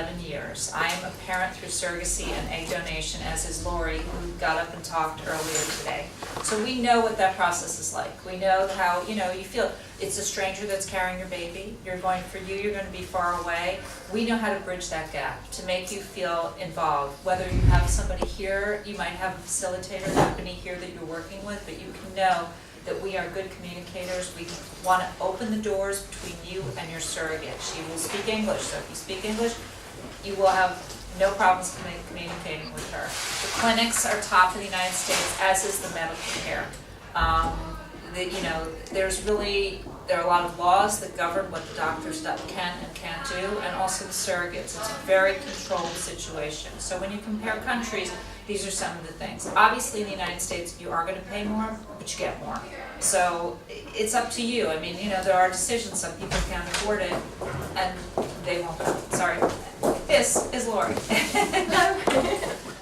11 years. I am a parent through surrogacy and egg donation, as is Lori, who got up and talked earlier today. So we know what that process is like. We know how, you feel it's a stranger that's carrying your baby. You're going to be far away. We know how to bridge that gap to make you feel involved. Whether you have somebody here, you might have a facilitator company here that you're working with, but you can know that we are good communicators. We want to open the doors between you and your surrogate. She will speak English, so if you speak English, you will have no problems communicating with her. The clinics are top in the United States, as is the medical care. There are a lot of laws that govern what the doctors can and can't do, and also the surrogates. It's a very controlled situation. So when you compare countries, these are some of the things. Obviously, in the United States, you are going to pay more, but you get more. So it's up to you. I mean, there are decisions. Some people can't afford it, and they won't go. Sorry. This is Lori.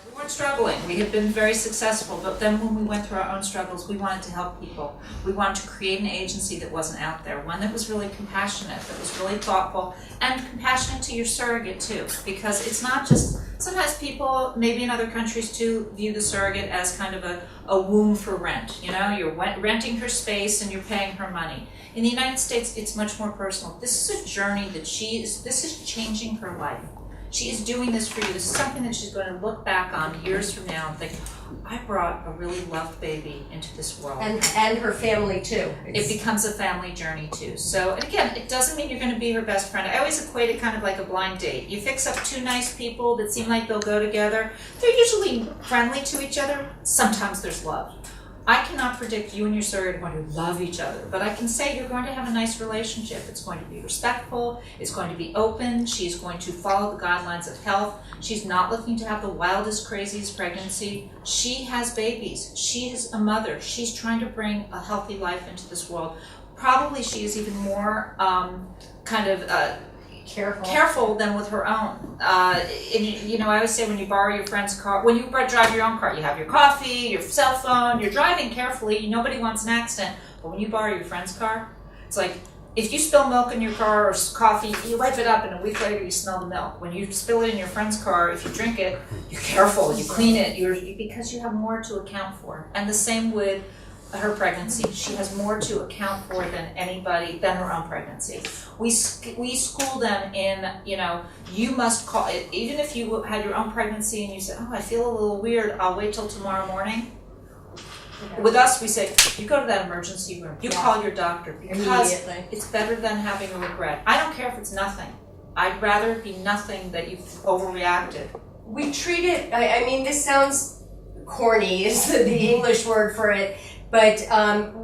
We weren't struggling. We had been very successful, but then when we went through our own struggles, we wanted to help people. We wanted to create an agency that wasn't out there, one that was really compassionate, that was really thoughtful, and compassionate to your surrogate too, because it's not just, sometimes people, maybe in other countries too, view the surrogate as kind of a womb for rent. You're renting her space and you're paying her money. In the United States, it's much more personal. This is a journey that this is changing her life. She is doing this for you. This is something that she's going to look back on years from now and think, I brought a really loved baby into this world. And her family too. It becomes a family journey too. So, and again, it doesn't mean you're going to be her best friend. I always equate it kind of like a blind date. You fix up two nice people that seem like they'll go together. They're usually friendly to each other. Sometimes there's love. I cannot predict you and your surrogate are going to love each other, but I can say you're going to have a nice relationship. It's going to be respectful. It's going to be open. She's going to follow the guidelines of health. She's not looking to have the wildest, craziest pregnancy. She has babies. She is a mother. She's trying to bring a healthy life into this world. Probably she is even more careful than with her own. I always say when you borrow your friend's car, when you drive your own car, you have your coffee, your cell phone, you're driving carefully, nobody wants an accident. But when you borrow your friend's car, it's like, if you spill milk in your car or coffee, you wipe it up and a week later you smell the milk. When you spill it in your friend's car, if you drink it, you're careful, you clean it, because you have more to account for. And the same with her pregnancy. She has more to account for than her own pregnancy. We school them in, you must call, even if you had your own pregnancy and you said, I feel a little weird, I'll wait till tomorrow morning. Okay. With us, we say, you go to that emergency room, you call your doctor, because it's better than having a regret. I don't care if it's nothing. I'd rather it be nothing that you've overreacted. We treat it, this sounds corny, is the English word for it. But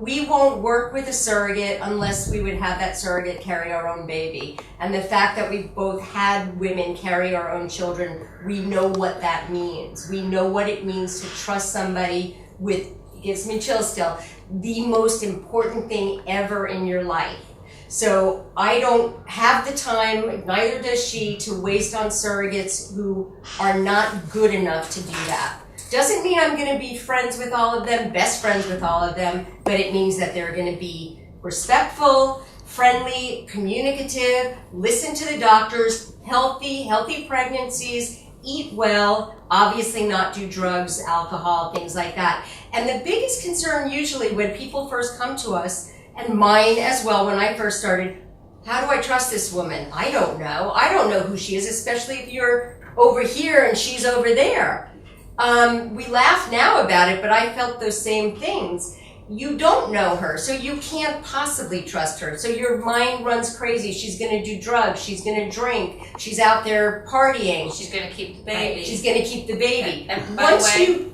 we won't work with a surrogate unless we would have that surrogate carry our own baby. And the fact that we've both had women carry our own children, we know what that means. We know what it means to trust somebody with, it gives me chills still, the most important thing ever in your life. So I don't have the time, neither does she, to waste on surrogates who are not good enough to do that. Doesn't mean I'm going to be friends with all of them, best friends with all of them, but it means that they're going to be respectful, friendly, communicative, listen to the doctors, healthy pregnancies, eat well, obviously not do drugs, alcohol, things like that. And the biggest concern usually when people first come to us, and mine as well when I first started, how do I trust this woman? I don't know. I don't know who she is, especially if you're over here and she's over there. We laugh now about it, but I felt those same things. You don't know her, so you can't possibly trust her. So your mind runs crazy. She's going to do drugs. She's going to drink. She's out there partying. She's going to keep the baby. She's going to keep the baby. And by the way,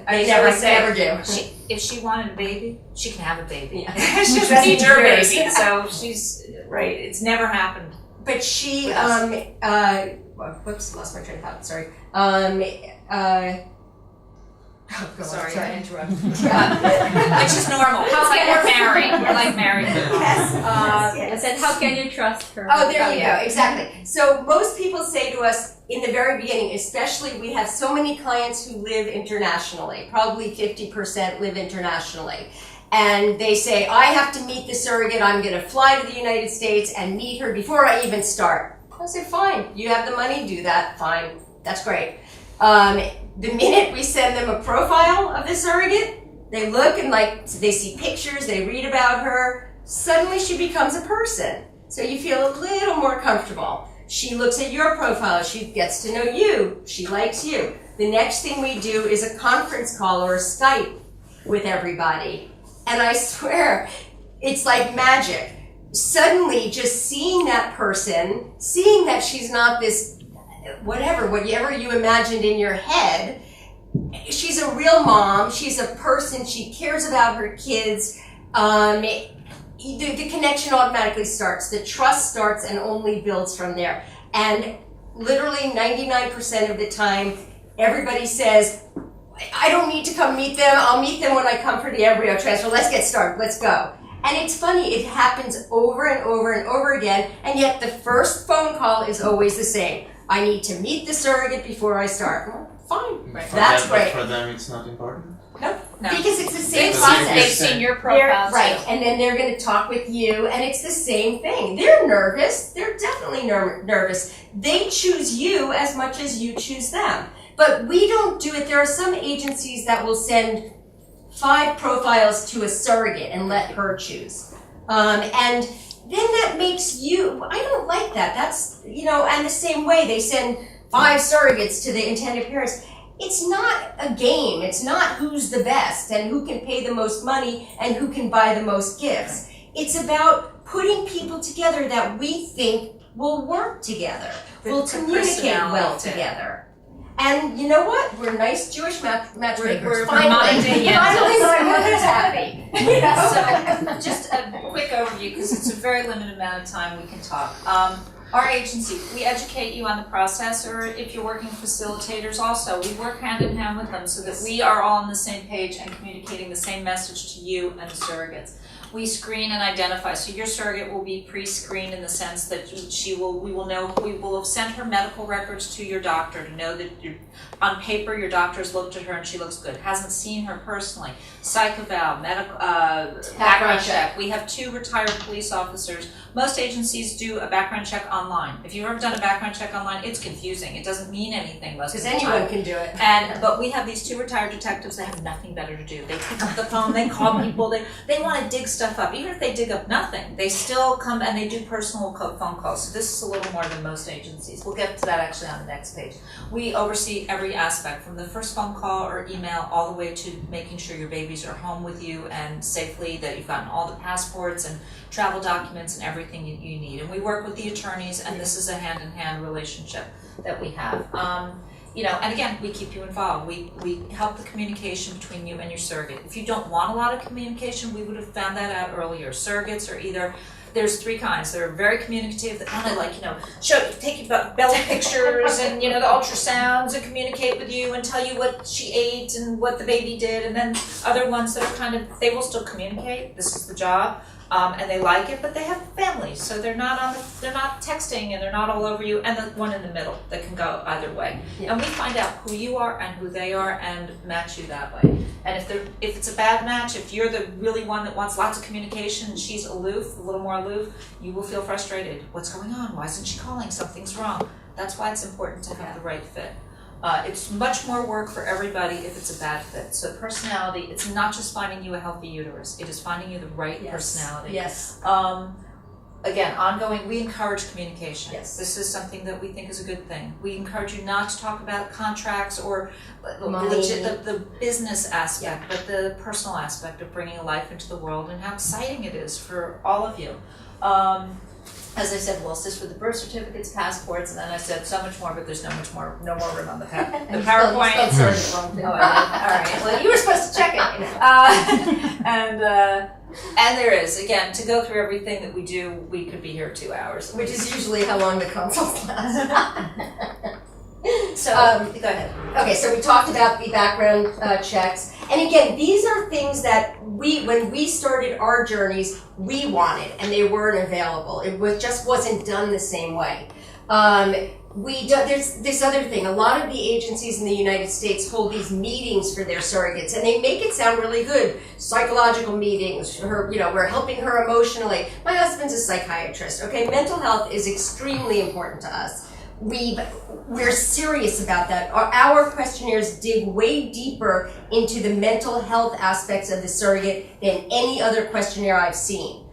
they never do. If she wanted a baby, she can have a baby. Yeah. She doesn't need her baby, so she's right. It's never happened. But she, whoops, lost my train of thought. Sorry. Sorry, I interrupted. Which is normal. It's like we're married. We're like married people. Yes. I said, how can you trust her? Oh, there you go. Exactly. So most people say to us in the very beginning, especially we have so many clients who live internationally, probably 50% live internationally. And they say, I have to meet the surrogate. I'm going to fly to the United States and meet her before I even start. I said, fine, you have the money, do that, fine, that's great. The minute we send them a profile of the surrogate, they look and they see pictures, they read about her, suddenly she becomes a person. So you feel a little more comfortable. She looks at your profile, she gets to know you, she likes you. The next thing we do is a conference call or a Skype with everybody. And I swear, it's like magic. Suddenly, just seeing that person, seeing that she's not this, whatever you imagined in your head, she's a real mom, she's a person, she cares about her kids, the connection automatically starts, the trust starts and only builds from there. And literally 99% of the time, everybody says, I don't need to come meet them, I'll meet them when I come for the embryo transfer, let's get started, let's go. And it's funny, it happens over and over and over again, and yet the first phone call is always the same. I need to meet the surrogate before I start. Well, fine, Right. that's great. For them, it's not important. No, No. because it's the same They've process. seen your They're, profile. right, and then they're going to talk with you, and it's the same thing. They're nervous. They're definitely nervous. They choose you as much as you choose them. But we don't do it. There are some agencies that will send 5 profiles to a surrogate and let her choose. And then that makes you, I don't like that. That's, and the same way they send 5 surrogates to the intended parents. It's not a game. It's not who's the best and who can pay the most money and who can buy the most gifts. It's about putting people together that we think will work together, will communicate well together. And you know what? We're nice Jewish matchmakers. We're finally, minding my mother's happy. So, just a quick overview, because it's a very limited amount of time we can talk. Our agency, we educate you on the process, or if you're working with facilitators also, we work hand in hand with them so that we are all on the same page and communicating the same message to you and the surrogates. We screen and identify, so your surrogate will be pre-screened in the sense that we will have sent her medical records to your doctor to know that on paper your doctor's looked at her and she looks good. Hasn't seen her personally. Psych eval, medical background check. We have 2 retired police officers. Most agencies do a background check online. If you've ever done a background check online, it's confusing. It doesn't mean anything most of the time. Because anyone can do it. But we have these 2 retired detectives that have nothing better to do. They pick up the phone, they call people, they want to dig stuff up. Even if they dig up nothing, they still come and they do personal phone calls. So this is a little more than most agencies. We'll get to that actually on the next page. We oversee every aspect, from the first phone call or email all the way to making sure your babies are home with you and safely, that you've gotten all the passports and travel documents and everything you need. And we work with the attorneys, and this is a hand-in-hand relationship that we have. And again, we keep you involved. We help the communication between you and your surrogate. If you don't want a lot of communication, we would have found that out earlier. Surrogates are either, there's 3 kinds. They're very communicative, that kind of take your belly pictures and, the ultrasounds and communicate with you and tell you what she ate and what the baby did. And then other ones that are kind of, they will still communicate. This is the job. And they like it, but they have families, so they're not texting and they're not all over you. And the one in the middle that can go either way. Yeah. And we find out who you are and who they are and match you that way. And if it's a bad match, if you're the really one that wants lots of communication and she's aloof, a little more aloof, you will feel frustrated. What's going on? Why isn't she calling? Something's wrong. That's why it's important to have the right fit. It's much more work for everybody if it's a bad fit. So personality, it's not just finding you a healthy uterus. It is finding you the right personality. Yes. Again, ongoing, we encourage communication. Yes. This is something that we think is a good thing. We encourage you not to talk about contracts or the business aspect, but the personal aspect of bringing a life into the world and how exciting it is for all of you. As I said, we'll assist with the birth certificates, passports, and then I said so much more, but there's no more room on the PowerPoint. All right. Well, you were supposed to check it. And there is, again, to go through everything that we do, we could be here 2 hours. Which is usually how long the consults last. So, go ahead. Okay, so we talked about the background checks. And again, these are things that when we started our journeys, we wanted, and they weren't available. It just wasn't done the same way. there's this other thing. A lot of the agencies in the United States hold these meetings for their surrogates, and they make it sound really good. Psychological meetings, we're helping her emotionally. My husband's a psychiatrist, okay? Mental health is extremely important to us. We're serious about that. Our questionnaires dig way deeper into the mental health aspects of the surrogate than any other questionnaire I've seen.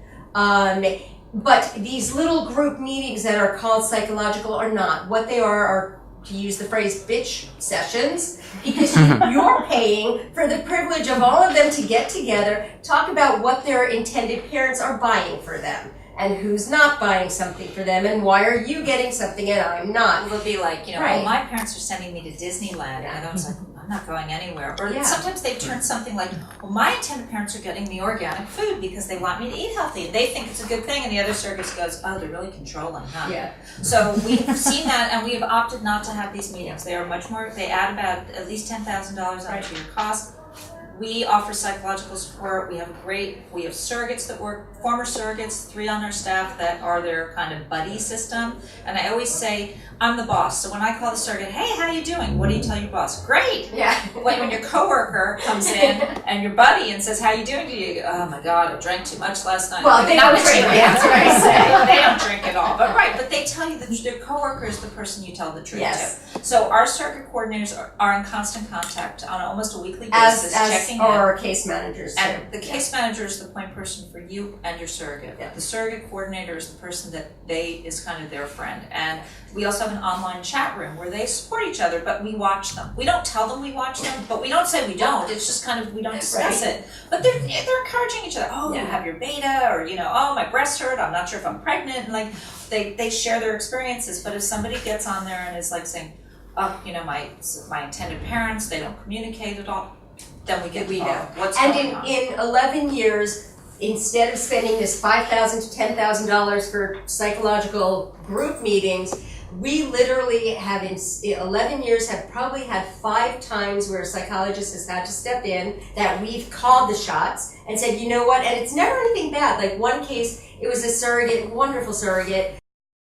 But these little group meetings that are called psychological are not. What they are, to use the phrase, bitch sessions, because you're paying for the privilege of all of them to get together, talk about what their intended parents are buying for them, and who's not buying something for them, and why are you getting something and I'm not. It'll be like, Right. well, my parents are sending me to Disneyland, and I was like, I'm not going anywhere. Or sometimes they turn something like, well, my intended parents are getting me organic food because they want me to eat healthy. They think it's a good thing, and the other surrogate goes, oh, they're really controlling, huh? Yeah. So we've seen that, and we have opted not to have these meetings. They are much more, they add about at least $10,000 onto your cost. We offer psychological support. We have surrogates that work, former surrogates, 3 on our staff that are their kind of buddy system. And I always say, I'm the boss. So when I call the surrogate, hey, how you doing? What do you tell your boss? Great. Yeah. But when your coworker comes in and your buddy and says, how you doing? You go, oh my God, I drank too much last night. Well, they don't drink, that's what I say. They don't drink at all. But they tell you that their coworker is the person you tell the truth to. So our surrogate coordinators are in constant contact on almost a weekly basis, checking in. Or case managers too. And the case manager is the point person for you and your surrogate. Yeah. The surrogate coordinator is the person that is kind of their friend. And we also have an online chat room where they support each other, but we watch them. We don't tell them we watch them, but we don't say we don't. It's just kind of, we don't discuss it. But they're encouraging each other. Oh, you have your beta, or, oh, my breast hurt, I'm not sure if I'm pregnant. And like, they share their experiences. But if somebody gets on there and is like saying, oh, my intended parents, they don't communicate at all, then we know what's going on. And in 11 years, instead of spending this $5,000 to $10,000 for psychological group meetings, we literally have in 11 years have probably had 5 times where a psychologist has had to step in, that we've called the shots and said, you know what, and it's never anything bad. Like one case, it was a surrogate, wonderful surrogate,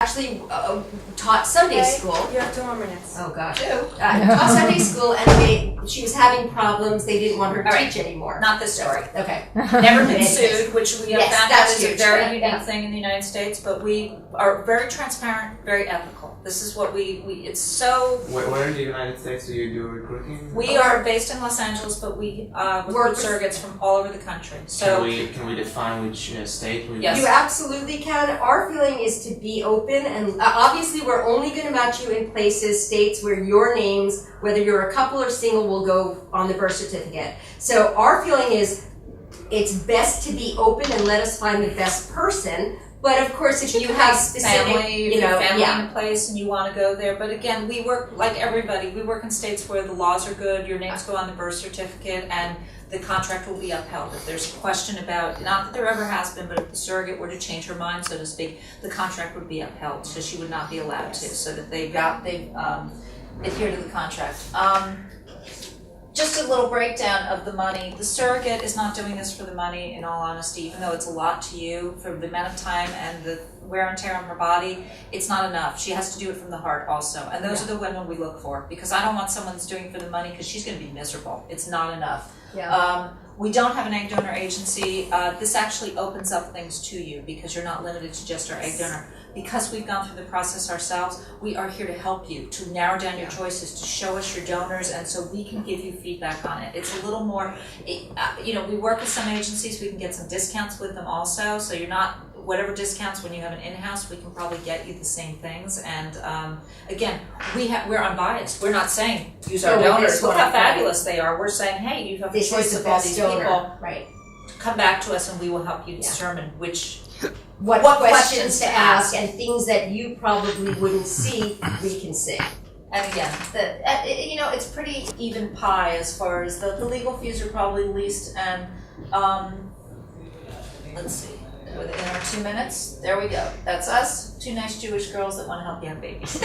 actually taught Sunday school. You have 2 more minutes. Oh gosh. Taught Sunday school, and she was having problems. They didn't want her to teach anymore. Not this story. Okay. Never been sued, which we have found out is a very unique Yeah. thing in the United States, but we are very transparent, very ethical. This is what it's so... Where in the United States do you do recruiting? We are based in Los Angeles, but we recruit surrogates from all over the country. So Can we define which state? Yes. You absolutely can. Our feeling is to be open, and obviously we're only going to match you in places, states where your names, whether you're a couple or single, will go on the birth certificate. So our feeling is it's best to be open and let us find the best person. But of course, if you have specific, family in a place and you want to go there. But again, we work like everybody. We work in states where the laws are good. Your names go on the birth certificate, and the contract will be upheld. If there's a question about, not that there ever has been, but if the surrogate were to change her mind, so to speak, the contract would be upheld. So she would not be allowed to. So that they adhere to the contract. Just a little breakdown of the money. The surrogate is not doing this for the money, in all honesty, even though it's a lot to you for the amount of time and the wear and tear on her body. It's not enough. She has to do it from the heart also. And those are the women we look for, because I don't want someone that's doing it for the money, because she's going to be miserable. It's not enough. Yeah. We don't have an egg donor agency. This actually opens up things to you, because you're not limited to just our egg donor. Because we've gone through the process ourselves, we are here to help you, to narrow down your choices, to show us your donors, and so we can give you feedback on it. It's a little more, we work with some agencies, we can get some discounts with them also, so you're not, whatever discounts when you have an in-house, we can probably get you the same things. And again, we're unbiased. We're not saying use our donors. Look how fabulous they are. We're saying, hey, you have a choice of all these people. Right. Come back to us and we will help you determine what questions to ask, and things that you probably wouldn't see, we can see. And again, it's pretty even pie as far as the legal fees are probably least. And let's see, within our 2 minutes, there we go. That's us, 2 nice Jewish girls that want to help you have babies.